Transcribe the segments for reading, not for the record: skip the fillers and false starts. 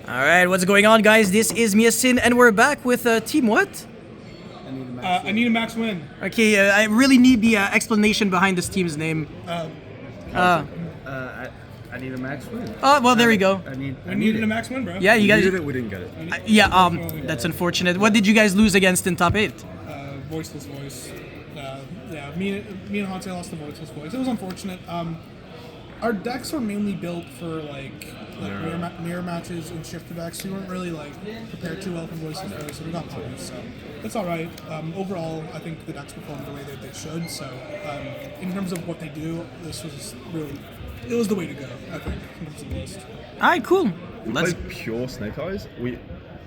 Alright, what's going on, guys? This is Miasin, and we're back with Team what? Annita, Maxx, Wynn. Okay, I really need the explanation behind this team's name. Annita, Maxx, Wynn. Oh, well, there we go. Annita, Maxx, Wynn, bro. Yeah, you guys. We didn't get it. That's unfortunate. What did you guys lose against in top 8? Voiceless voice. Yeah, me and Hanse lost the voiceless voice. It was unfortunate. Our decks were mainly built for mirror matches and shifter decks. We weren't really prepared too well for voiceless voice, so we got punished. So it's all right. Overall, I think the decks performed the way that they should. So in terms of what they do, this was it was the way to go, I think, in terms of the list. Alright, cool. We played pure Snake Eyes.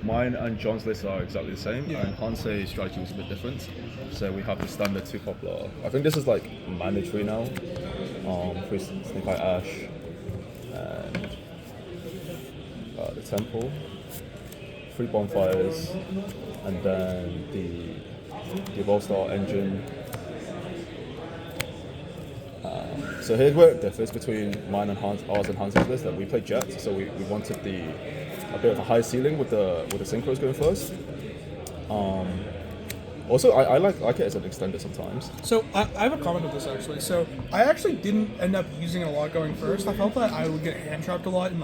Mine and John's lists are exactly the same, and Hanse's strategy was a bit different. So we have the standard 2 popular. I think this is mandatory now. For Snake Eye Ash and the Temple, 3 bonfires, and then the Evolve Star engine. So here's where it differs between mine and ours and Hanse's list. That we played Jet, so we wanted a bit of a high ceiling with the synchros going first. Also, I like it as an extender sometimes. So I have a comment with this actually. So I actually didn't end up using it a lot going first. I felt that I would get hand trapped a lot, and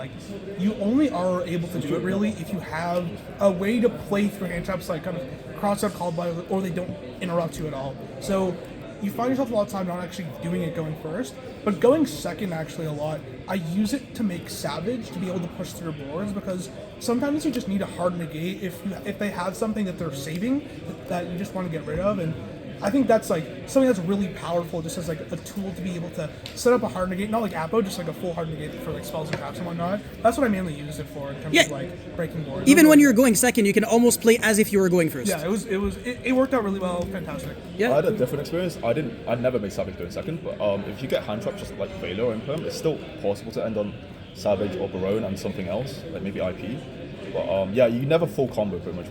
you only are able to do it really if you have a way to play through hand traps, kind of cross out called by, or they don't interrupt you at all. So you find yourself a lot of time not actually doing it going first, but going second actually a lot. I use it to make Savage to be able to push through boards, because sometimes you just need a hard negate if they have something that they're saving that you just want to get rid of, and I think that's something that's really powerful, just as a tool to be able to set up a hard negate, not like Apo, just a full hard negate for spells and traps and whatnot. That's what I mainly use it for in terms of breaking boards. Even when you're going second, you can almost play as if you were going first. Yeah, it worked out really well. Fantastic. Yeah. I had a different experience. I never made Savage going second, but if you get hand trapped just like Vela or Imperm, it's still possible to end on Savage or Barone and something else, like maybe IP. But you never full combo pretty much.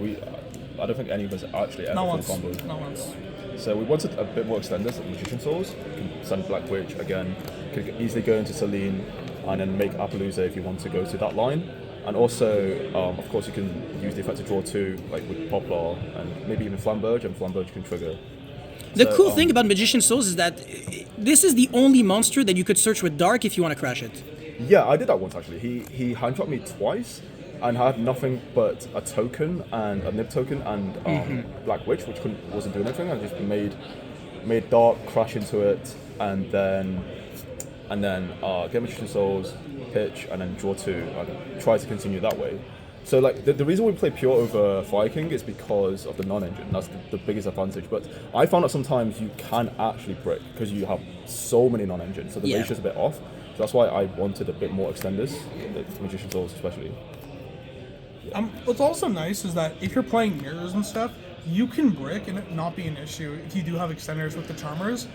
I don't think any of us actually ever full combo. Not once. So we wanted a bit more extenders, like Magician Souls. You can send Black Witch again. You could easily go into Celine and then make Appaloosa if you want to go to that line. And also, of course, you can use the effect to draw 2, with Poplar and maybe even Flamberge, and Flamberge can trigger. The cool thing about Magician Souls is that this is the only monster that you could search with Dark if you want to crash it. Yeah, I did that once actually. He hand trapped me twice and had nothing but a token and a nib token and Black Witch, which wasn't doing anything. I just made Dark crash into it and then get Magician Souls, pitch, and then draw 2 and try to continue that way. So the reason we play pure over Fire King is because of the non-engine. That's the biggest advantage. But I found that sometimes you can actually brick because you have so many non-engines, so the ratio's a bit off. So that's why I wanted a bit more extenders, the Magician Souls especially. What's also nice is that if you're playing mirrors and stuff, you can brick and it not be an issue if you do have extenders with the Charmers.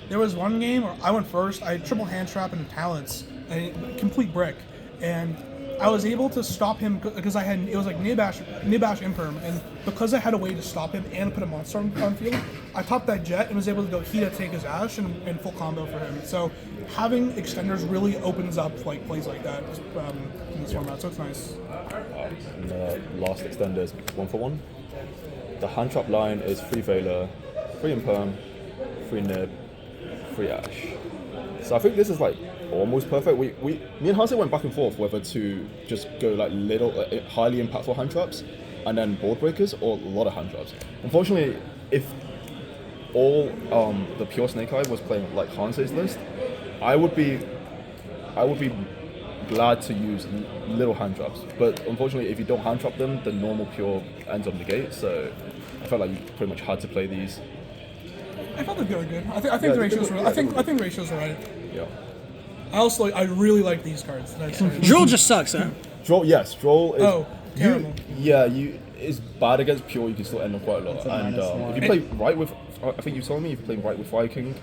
There was one game where I went first, I had triple hand trap and talents, and complete brick, and I was able to stop him because it was Nibash Imperm, and because I had a way to stop him and put a monster on field, I topped that Jet and was able to go Hita, take his Ash, and full combo for him. So having extenders really opens up plays like that in this format, so it's nice. And the last extender is 1-for-1. The hand trap line is 3 Vela, 3 Imperm, 3 Nib, 3 Ash. So I think this is almost perfect. Me and Hanse went back and forth whether to just go little highly impactful hand traps and then board breakers, or a lot of hand traps. Unfortunately, if all the pure Snake Eye was playing like Hanse's list, I would be glad to use little hand traps. But unfortunately, if you don't hand trap them, the normal pure ends up negate. So I felt like you pretty much had to play these. I felt like they were good. I think the ratios were. I think ratios are right. Yeah. I really like these cards. Droll just sucks, huh? Droll is. Terrible. It's bad against pure. You can still end up quite a lot. And if you play right with, I think you told me if you play right with Fire King,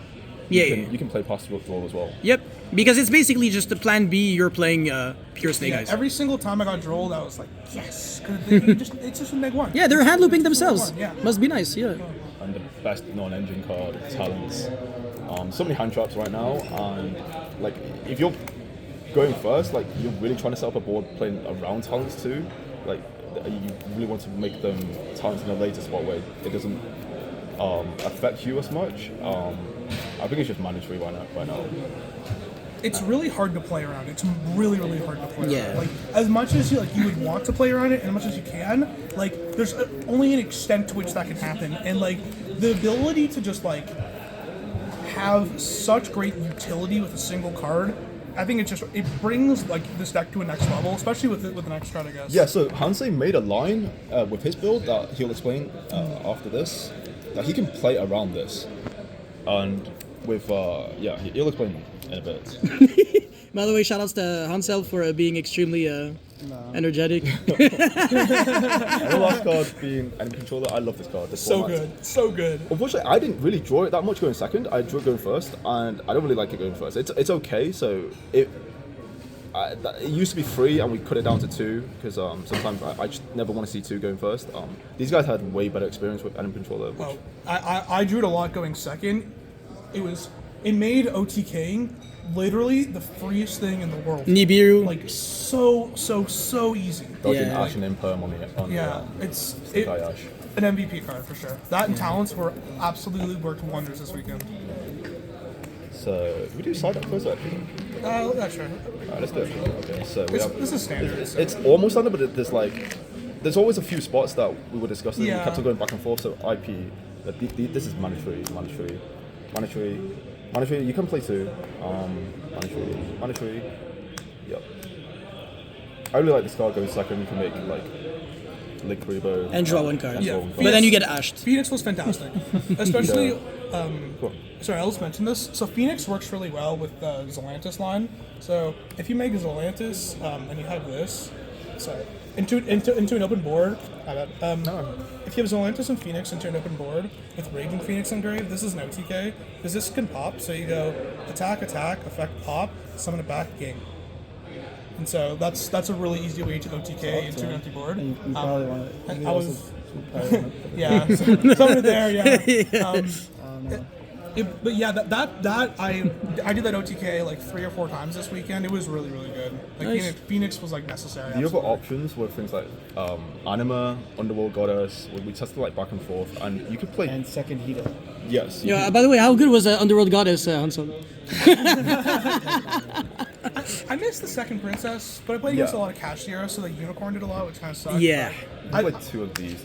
you can play past Droll as well. Yep, because it's basically just the plan B. You're playing pure Snake Eyes. Every single time I got Drolled, I was like, yes, it's just a neg 1. Yeah, they're hand looping themselves. Yeah. Must be nice. Yeah. And the best non-engine card, Talents. So many hand traps right now, and if you're going first, like you're really trying to set up a board playing around talents too. Like you really want to make them talents in a later spot where it doesn't affect you as much. I think it's just mandatory right now. It's really hard to play around. It's really, really hard to play Yeah. around. Like, as much as you would want to play around it, and as much as you can, like, there's only an extent to which that can happen. And, like, the ability to just, like, have such great utility with a single card, I think it brings, like, this deck to a next level, especially with the next card, I guess. Yeah, so Hansei made a line with his build that he'll explain after this, that he can play around this. And with, he'll explain in a bit. By the way, shoutouts to Hansel for being extremely energetic. And the last card being Enemy Controller, I love this card. This So format. good. So good. Unfortunately, I didn't really draw it that much going second. I drew it going first, and I don't really like it going first. It's okay, so it used to be 3, and we cut it down to 2, because sometimes I just never want to see 2 going first. These guys had way better experience with Enemy Controller. Well, I drew it a lot going second. It made OTKing literally the freest thing in the world. Nibiru. Like, so easy. Dodging Yeah. Ash and Imperm on Yeah, the it's Sky Ash. an MVP card for sure. That and talents were absolutely worked wonders this weekend. So, we do side up first, actually. Yeah, sure. Alright, let's do it. Okay, so we have... This is standard. It's almost standard, but there's always a few spots that we were discussing. Yeah. We kept on going back and forth. So IP, this is mandatory. You can play 2. Mandatory. Yep. I really like this card going second. You can make like Link Rebo And draw 1 card. Yeah. But then you get ashed. Phoenix was fantastic, especially. Cool. Sorry, I just mentioned this. So Phoenix works really well with the Zelantis line. So if you make Zelantis and you have this, into an open board. If you have Zelantis and Phoenix into an open board with Raging Phoenix engraved, this is an OTK because this can pop. So you go attack, effect pop, summon it back, game. And so that's a really easy way to OTK into an empty board. You probably want it. And You I also was probably want it. yeah, so, somewhere there, yeah. No. But yeah, I did that OTK like 3 or 4 times this weekend. It was really, really good. Like Nice. Phoenix was like necessary. The other absolutely. options were things like Anima, Underworld Goddess. We tested like back and forth, and you could play. And second heater. Yes. Yeah. By the way, how good was Underworld Goddess, Hansel? I missed the second princess, but I played against Yeah. a lot of Cashier, so the unicorn did a lot, which kind of sucked. Yeah. I played 2 of these.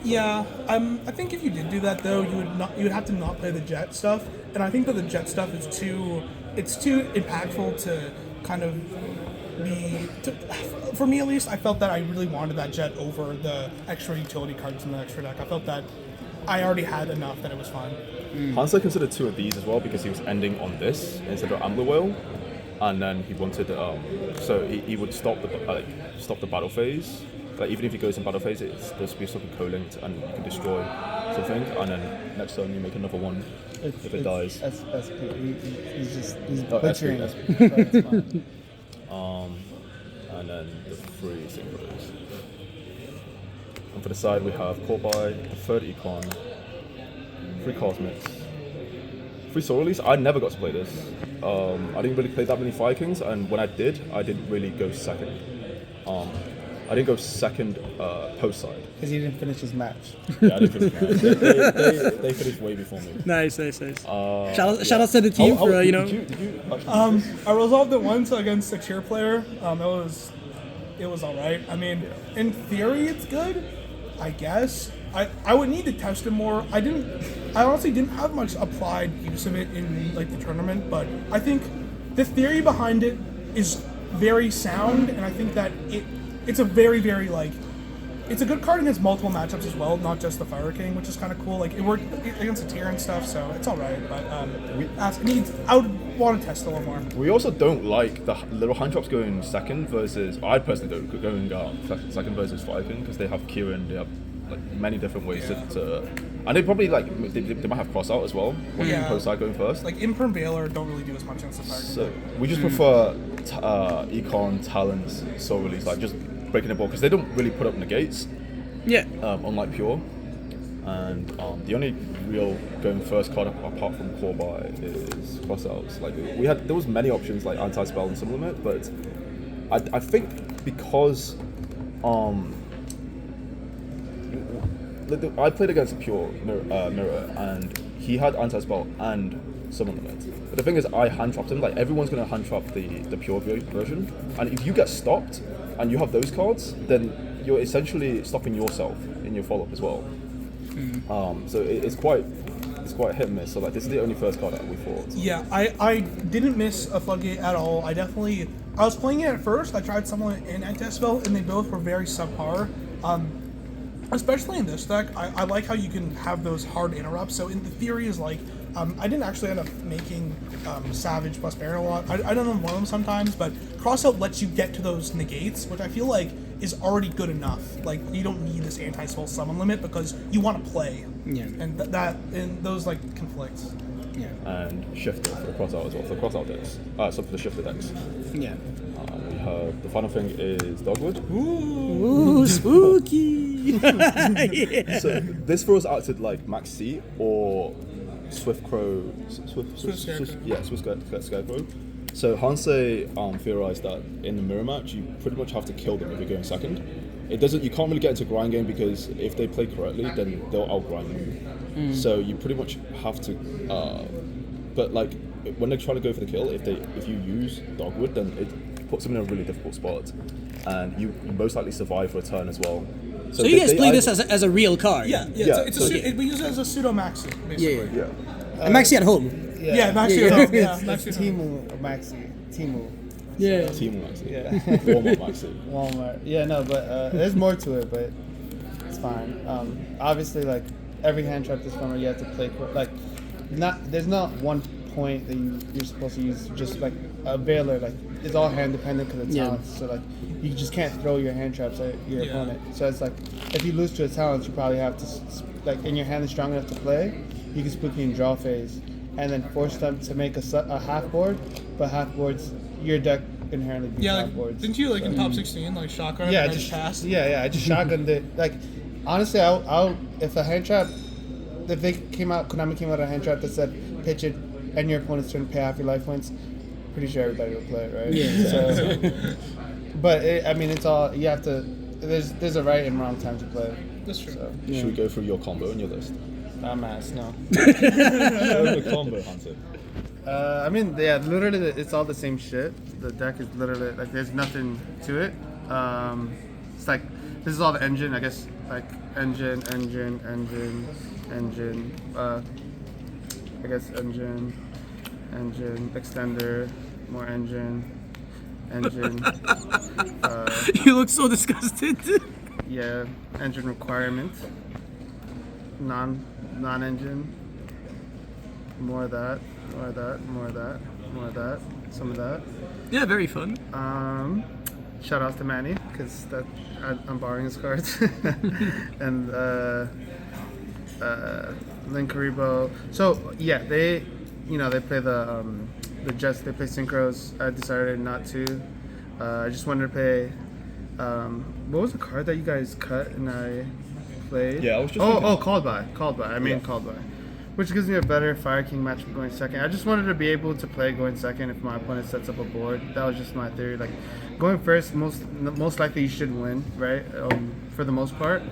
Yeah, I think if you did do that though, you would have to not play the jet stuff, and I think that the jet stuff is too impactful to kind of for me at least. I felt that I really wanted that jet over the extra utility cards in the extra deck. I felt that I already had enough that it was fine. Hansel considered 2 of these as well because he was ending on this instead of Ambler Whale, and then he wanted so he would stop the battle phase. Like even if he goes in battle phase, it's supposed to be something co-linked, and you can destroy something, and then next turn you make another one if it dies. He's Oh, butchering SP. it. But it's fine. And then the 3 synchros. And for the side we have Corby, the 3rd Econ, 3 Cosmics, 3 Soul Release. I never got to play this. I didn't really play that many Vikings, and when I didn't really go second. I didn't go second post side. Because he didn't finish his match. Yeah, I didn't finish that. They finished way before me. Nice. Shout out to the team for Did you I resolved it once against a cheer player. It was all right. I mean, in theory, it's good. I guess I would need to test it more. I honestly didn't have much applied use of it in like the tournament, but I think the theory behind it is very sound, and I think that it's a very, very like. It's a good card against multiple matchups as well, not just the Fire King, which is kind of cool. Like it worked against the tier and stuff, so it's all right. But I would want to test a little more. We also don't like the little hand drops going second versus. I personally don't going second versus Viking because they have Kieran. They have like many different ways to and they probably like they might have cross out as well when you post side going first. Like Imperm Veiler don't really do as much against the Fire King. So we just prefer Econ, Talents, Soul Release, like just breaking the ball because they don't really put up negates. Yeah. Unlike Pure. And the only real going first card apart from core buy is crossouts. Like there was many options like anti-spell and some limit, but I think because I played against a pure mirror and he had anti-spell and summon limit. But the thing is, I hand trapped him. Like everyone's gonna hand trap the pure version, and if you get stopped and you have those cards, then you're essentially stopping yourself in your follow-up as well. So it's quite hit and miss. So like this is the only first card that we fought. Yeah, I didn't miss a floodgate at all. I was playing it at first. I tried someone in anti-spell, and they both were very subpar. Especially in this deck, I like how you can have those hard interrupts. So in the theory is like, I didn't actually end up making Savage plus Baron a lot. I don't know one of them sometimes, but Crossout lets you get to those negates, which I feel like is already good enough. Like you don't need this anti-spell summon limit because you want to play. Yeah. And those like conflicts. Yeah. And shifter for the crossout as well. For the crossout decks, so for the shifter decks. Yeah. We have the final thing is Dogwood. Ooh, spooky. Yeah. So this throws acted like Maxx C or Swift Crow, Swift Scarecrow. So Hansei theorized that in the mirror match you pretty much have to kill them if you're going second. You can't really get into grind game because if they play correctly then they'll outgrind you. So you pretty much have to but like when they're trying to go for the kill, if you use Dogwood then it puts them in a really difficult spot and you most likely survive for a turn as well. So you guys play this as a real card? Yeah. We use it as a pseudo Maxi, basically. Yeah. And Maxi at home. Yeah, Maxi at home. Yeah, Maxi at home. Timu Maxi. Timu. Yeah. Team Maxi. Yeah. Walmart Maxi. Walmart. Yeah, no, but there's more to it, but it's fine. Obviously, like every hand trap this format, you have to play there's not one point that you're supposed to use. Just like a Baylor, like it's all hand dependent because of talents. So like you just can't throw your hand traps at your opponent. So it's like if you lose to a talent, you probably have to like and your hand is strong enough to play. You can spooky and draw phase, and then force them to make a half board. But half boards, your deck inherently beats half boards. Didn't you like in top 16 like shotgun? Yeah, and just pass? I just shotgunned it. Like honestly, I'll if a hand trap, if Konami came out with a hand trap that said pitch it and your opponent's turn pay half your life points, pretty sure everybody will play it, right? Yeah. So, but it's all you have to. There's a right and wrong time to play. That's true. So, Should we go through your combo in your list? ass, no. The combo hunter. Literally, it's all the same shit. The deck is literally like there's nothing to it. It's like this is all the engine, I guess. Like engine. I guess engine, extender, more engine. You look so disgusted. Yeah, engine requirement. Non-engine. More of that. Some of that. Yeah, very fun. Shout out to Manny because I'm borrowing his cards. And Link Karibo. So yeah, they play the Jets. They play synchros. I decided not to. I just wanted to play. What was the card that you guys cut and I played? Yeah, I was just. Called by. Called by, which gives me a better Fire King match for going second. I just wanted to be able to play going second if my opponent sets up a board. That was just my theory. Like going first, most likely you should win, right? For the most part.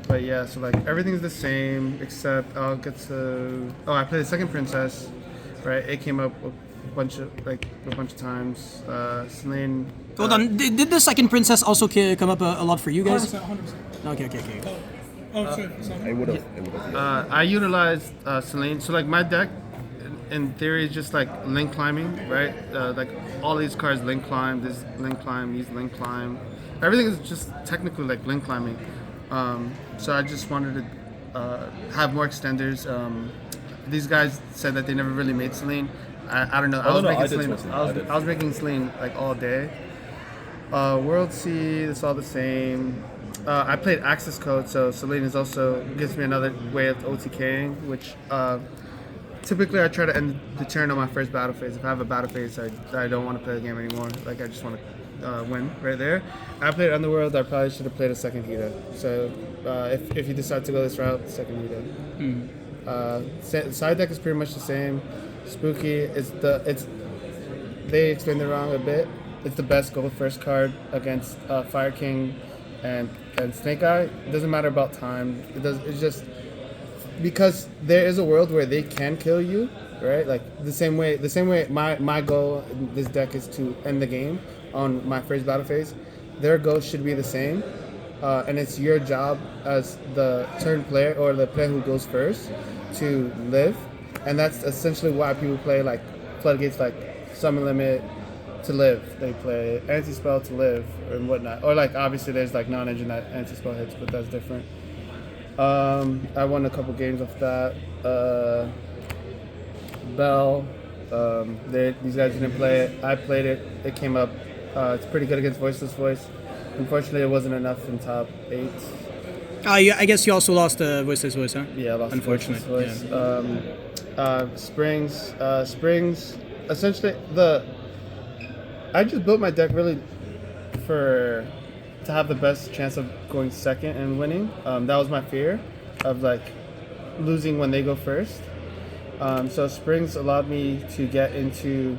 But yeah, so like everything's the same except I'll get to. Oh, I played the second princess, right? It came up a bunch of times. Selene. Hold on, did the second princess also come up a lot for you guys? 100%. Okay. It would have. I utilized Selene. So like my deck, in theory, is just like link climbing, right? Like all these cards link climb, this link climb, these link climb. Everything is just technically like link climbing. So I just wanted to have more extenders. These guys said that they never really made Selene. I don't know. I was making Selene like all day. World C, it's all the same. I played Access Code, so Selene is also gives me another way of OTKing, which typically I try to end the turn on my first battle phase. If I have a battle phase, I don't want to play the game anymore. Like I just want to win right there. I played Underworld. I probably should have played a second Hita. So if you decide to go this route, second Hita. Side deck is pretty much the same. Spooky they explained it wrong a bit. It's the best go first card against Fire King and Snake Eye. It doesn't matter about time. It's just because there is a world where they can kill you, right? Like the same way my goal in this deck is to end the game on my first battle phase. Their goal should be the same. And it's your job as the turn player or the player who goes first to live. And that's essentially why people play like Floodgates, like Summon Limit to live. They play Anti-Spell to live and whatnot. Or like obviously there's like non-engine that Anti-Spell hits, but that's different. I won a couple games off that. Bell, these guys didn't play it. I played it. It came up. It's pretty good against Voiceless Voice. Unfortunately, it wasn't enough in top 8. I guess you also lost the Voiceless Voice, huh? Yeah, I lost Unfortunate, Voiceless Voice. Springs. Essentially, I just built my deck really to have the best chance of going second and winning. That was my fear of like losing when they go first. So Springs allowed me to get into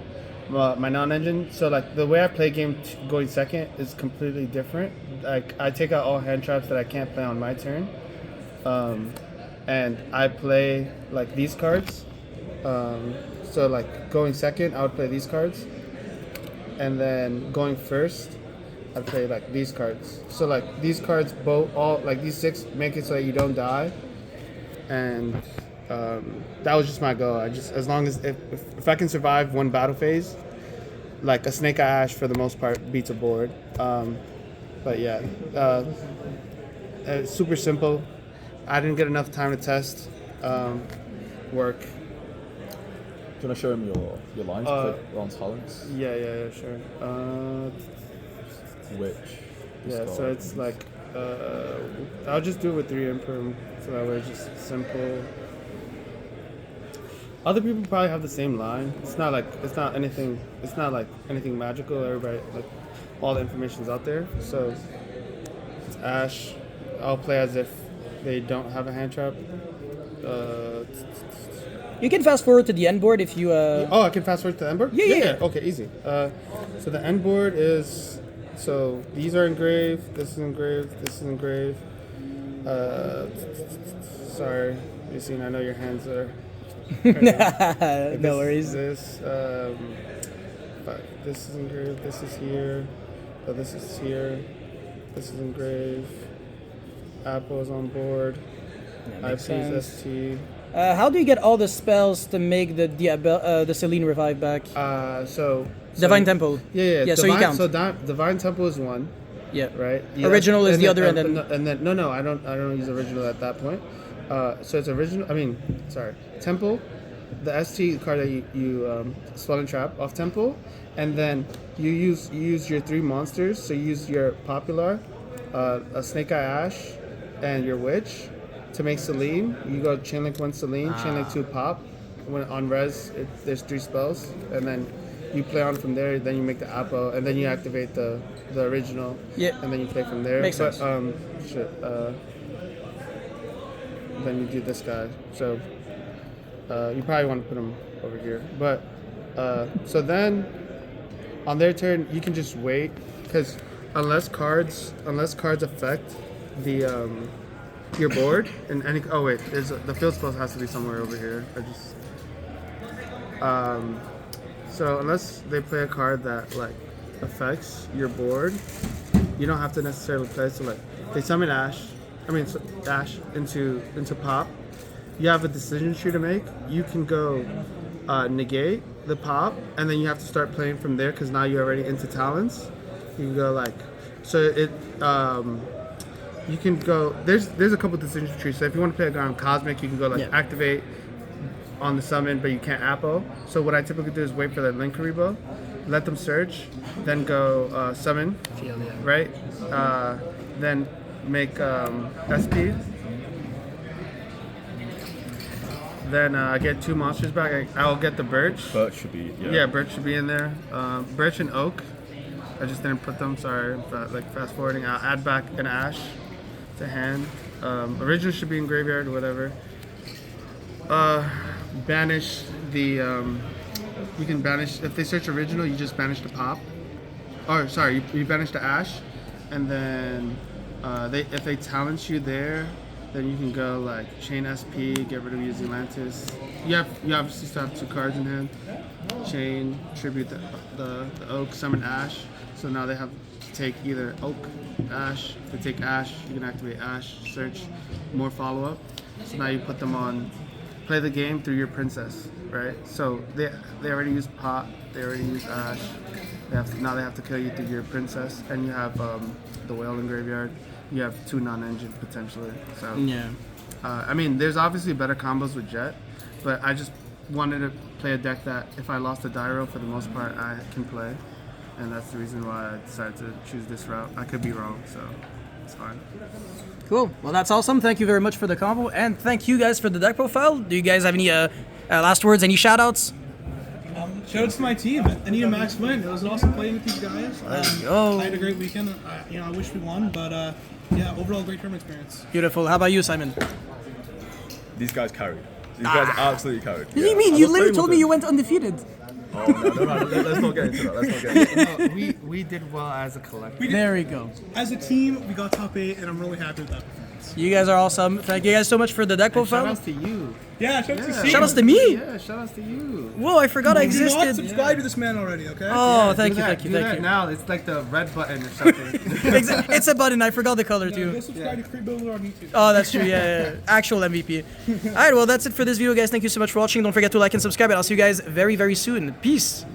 my non-engine. So like the way I play game going second is completely different. Like I take out all hand traps that I can't play on my turn, and I play like these cards. So like going second, I would play these cards, and then going first, I'd play like these cards. So like these cards all like these 6 make it so that you don't die, and that was just my goal. As long as if I can survive one battle phase, like a Snake Eye Ash for the most part beats a board. But yeah, it's super simple. I didn't get enough time to test work. Do you want to show him your lines? On talents? Yeah, sure. Which? Yeah, so it's like I'll just do it with 3 imperm, so that way it's just simple. Other people probably have the same line. It's not like anything magical. Everybody like all the information's out there. So it's Ash. I'll play as if they don't have a hand trap. You can fast forward to the end board if you. I can fast forward to the end board? Yeah. Okay, easy. So the end board is these are engraved. This is engraved. This is engraved. Sorry, Yassine, I know your hands are. No worries. This is engraved. This is here. This is here. This is engraved. Apple is on board. Yeah, makes sense. ST. How do you get all the spells to make the Celine revive back? Divine Temple. Yeah. So you count. So Divine Temple is 1. Yeah. Right. Yeah, original is the other, and then no, I don't use original at that point. So it's original. Temple, the ST card that you spell and trap off Temple, and then you use your 3 monsters. So you use your Popular, a Snake Eye Ash, and your Witch to make Celine. You go Chainlink 1 Celine, Chainlink 2 Pop. When on res, there's 3 spells, and then you play on from there. Then you make the Apple, and then you activate the original. Yeah. And then you play from there. Makes sense. Then you do this guy. So you probably want to put him over here. But so then on their turn, you can just wait because unless cards affect the your board and any. Oh wait, the field spell has to be somewhere over here. So unless they play a card that like affects your board, you don't have to necessarily play. So like they summon Ash into Pop. You have a decision tree to make. You can go negate the Pop, and then you have to start playing from there because now you're already into Talons. You can go like, so it. You can go. There's a couple decision trees. So if you want to play a guy on Cosmic, you can go like activate on the summon, but you can't Appo. So what I typically do is wait for the Linkaribo, let them search, then go summon, right? Then make SP. Then I get 2 monsters back. I'll get the Birch. Birch should be. Yeah, Birch should be in there. Birch and Oak. I just didn't put them. Sorry, like fast forwarding. I'll add back an Ash to hand. Original should be in graveyard or whatever. banish the. You can banish if they search original. You just banish the pop. Or sorry, you banish the ash, and then if they challenge you there, then you can go like chain SP, get rid of using Atlantis. You obviously still have 2 cards in hand. Chain, tribute the oak, summon ash. So now they have to take either oak, ash. If they take ash, you can activate ash, search, more follow up. So now you put them on, play the game through your princess, right? So they already used pot, they already used ash. Now they have to kill you through your princess, and you have the whale in graveyard. You have 2 non-engine potentially. So Yeah. I mean, there's obviously better combos with Jet, but I just wanted to play a deck that if I lost a die roll, for the most part, I can play. And that's the reason why I decided to choose this route. I could be wrong, so it's fine. Cool. Well, that's awesome. Thank you very much for the combo, and thank you guys for the deck profile. Do you guys have any last words, any shout-outs? Shout out to my team, Annita, Maxx, Wynn. It was an awesome playing with these guys. go. I had a great weekend. I wish we won, but yeah, overall great tournament experience. Beautiful. How about you, Simon? These guys carried. These guys absolutely carried. What do you mean? You literally told me you went undefeated. Oh, no. Let's not get into that. Let's not get into that. We did well as a collective. There we go. As a team, we got top 8, and I'm really happy with that performance. You guys are awesome. Thank you guys so much for the deck profile. Shout outs to you. Yeah, shout out to Steve. Shout outs to me. Yeah, shout outs to you. Whoa, I forgot I Do not existed. subscribe to this man already, okay? Oh, thank Do you, that, thank you, do thank that you. now. It's like the red button or something. It's a button. I forgot the color Go too. subscribe to Free Builder on YouTube. Oh, that's true. Yeah. Actual MVP. All right. Well, that's it for this video, guys. Thank you so much for watching. Don't forget to like and subscribe, and I'll see you guys very, very soon. Peace.